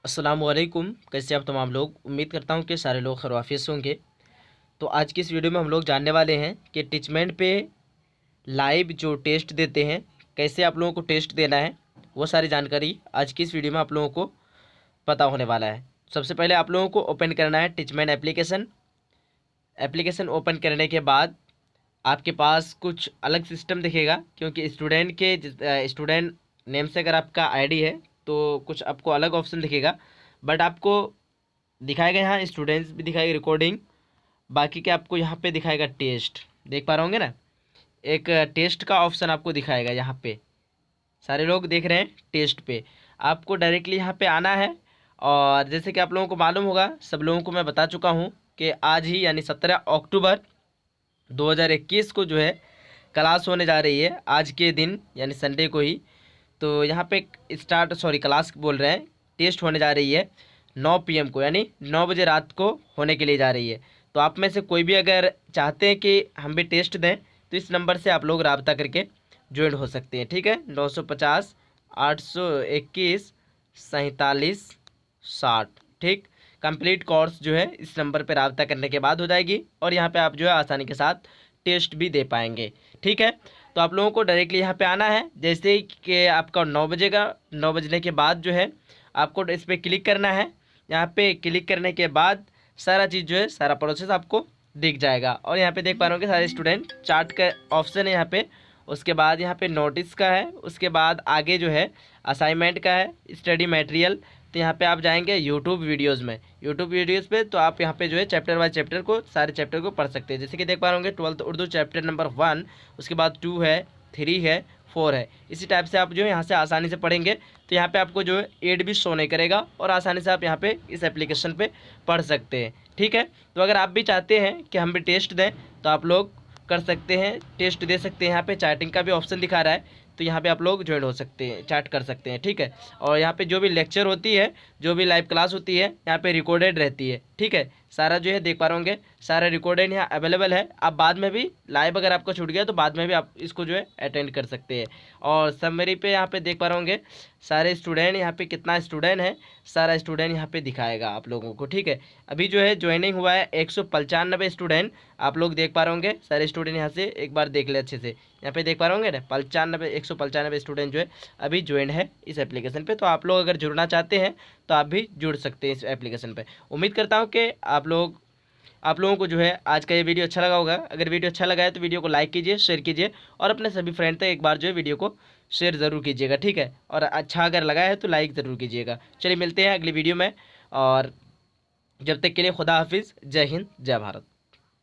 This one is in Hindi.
अस्सलामुअलैकुम। कैसे आप तमाम लोग? उम्मीद करता हूँ कि सारे लोग खैरियत से होंगे। तो आज की इस वीडियो में हम लोग जानने वाले हैं कि टिचमेंट पे लाइव जो टेस्ट देते हैं, कैसे आप लोगों को टेस्ट देना है, वो सारी जानकारी आज की इस वीडियो में आप लोगों को पता होने वाला है। सबसे पहले आप लोगों को ओपन करना है टिचमेंट एप्लीकेशन। एप्लीकेशन ओपन करने के बाद आपके पास कुछ अलग सिस्टम दिखेगा, क्योंकि स्टूडेंट नेम से अगर आपका आईडी है तो कुछ आपको अलग ऑप्शन दिखेगा। बट आपको दिखाएगा यहाँ स्टूडेंट्स भी दिखाएगा, रिकॉर्डिंग, बाकी के आपको यहाँ पे दिखाएगा टेस्ट। देख पा रहे होंगे ना, एक टेस्ट का ऑप्शन आपको दिखाएगा। यहाँ पे सारे लोग देख रहे हैं टेस्ट पे। आपको डायरेक्टली यहाँ पे आना है। और जैसे कि आप लोगों को मालूम होगा, सब लोगों को मैं बता चुका हूँ कि आज ही यानी 17 अक्टूबर 2021 को जो है क्लास होने जा रही है। आज के दिन यानी संडे को ही। तो यहाँ पे क्लास बोल रहे हैं, टेस्ट होने जा रही है 9 PM को, यानी 9 बजे रात को होने के लिए जा रही है। तो आप में से कोई भी अगर चाहते हैं कि हम भी टेस्ट दें तो इस नंबर से आप लोग रब्ता करके ज्वाइन हो सकते हैं। ठीक है, 950 821 47 60। ठीक, कंप्लीट कोर्स जो है इस नंबर पर रब्ता करने के बाद हो जाएगी और यहाँ पे आप जो है आसानी के साथ टेस्ट भी दे पाएंगे। ठीक है, तो आप लोगों को डायरेक्टली यहाँ पे आना है। जैसे ही कि आपका 9 बजेगा, 9 बजने के बाद जो है आपको इस पर क्लिक करना है। यहाँ पे क्लिक करने के बाद सारा चीज़ जो है, सारा प्रोसेस आपको दिख जाएगा। और यहाँ पे देख पा रहे होंगे सारे स्टूडेंट, चार्ट का ऑप्शन है यहाँ पे। उसके बाद यहाँ पे नोटिस का है, उसके बाद आगे जो है असाइनमेंट का है, स्टडी मटेरियल। तो यहाँ पे आप जाएंगे यूट्यूब वीडियोज़ में, यूट्यूब वीडियोज़ पे तो आप यहाँ पे जो है चैप्टर बाय चैप्टर को, सारे चैप्टर को पढ़ सकते हैं। जैसे कि देख पा रहे होंगे 12th उर्दू चैप्टर नंबर 1, उसके बाद 2 है, 3 है, 4 है। इसी टाइप से आप जो है यहाँ से आसानी से पढ़ेंगे। तो यहाँ पे आपको जो है एड भी शो नहीं करेगा और आसानी से आप यहाँ पे इस एप्लीकेशन पे पढ़ सकते हैं। ठीक है, तो अगर आप भी चाहते हैं कि हम भी टेस्ट दें तो आप लोग कर सकते हैं, टेस्ट दे सकते हैं। यहाँ पे चैटिंग का भी ऑप्शन दिखा रहा है, तो यहाँ पे आप लोग ज्वाइन हो सकते हैं, चैट कर सकते हैं। ठीक है, और यहाँ पे जो भी लेक्चर होती है, जो भी लाइव क्लास होती है, यहाँ पे रिकॉर्डेड रहती है। ठीक है, सारा जो है देख पा रहे होंगे, सारा रिकॉर्डेड यहाँ अवेलेबल है। आप बाद में भी लाइव अगर आपको छूट गया तो बाद में भी आप इसको जो है अटेंड कर सकते हैं। और समरी पे यहाँ पे देख पा रहे होंगे सारे स्टूडेंट, यहाँ पे कितना स्टूडेंट है, सारा स्टूडेंट यहाँ पे दिखाएगा आप लोगों को। ठीक है, अभी जो है ज्वाइनिंग हुआ है 195 स्टूडेंट, आप लोग देख पा रहे होंगे। सारे स्टूडेंट यहाँ से एक बार देख ले अच्छे से, यहाँ पे देख पा रहे होंगे ना 195 स्टूडेंट जो है अभी ज्वाइन है इस एप्लीकेशन पे। तो आप लोग अगर जुड़ना चाहते हैं तो आप भी जुड़ सकते हैं इस एप्लीकेशन पे। उम्मीद करता हूँ कि आप लोगों को जो है आज का ये वीडियो अच्छा लगा होगा। अगर वीडियो अच्छा लगा है तो वीडियो को लाइक कीजिए, शेयर कीजिए और अपने सभी फ्रेंड तक एक बार जो है वीडियो को शेयर ज़रूर कीजिएगा। ठीक है, और अच्छा अगर लगा है तो लाइक ज़रूर कीजिएगा। चलिए मिलते हैं अगली वीडियो में, और जब तक के लिए खुदा हाफिज़। जय हिंद, जय भारत।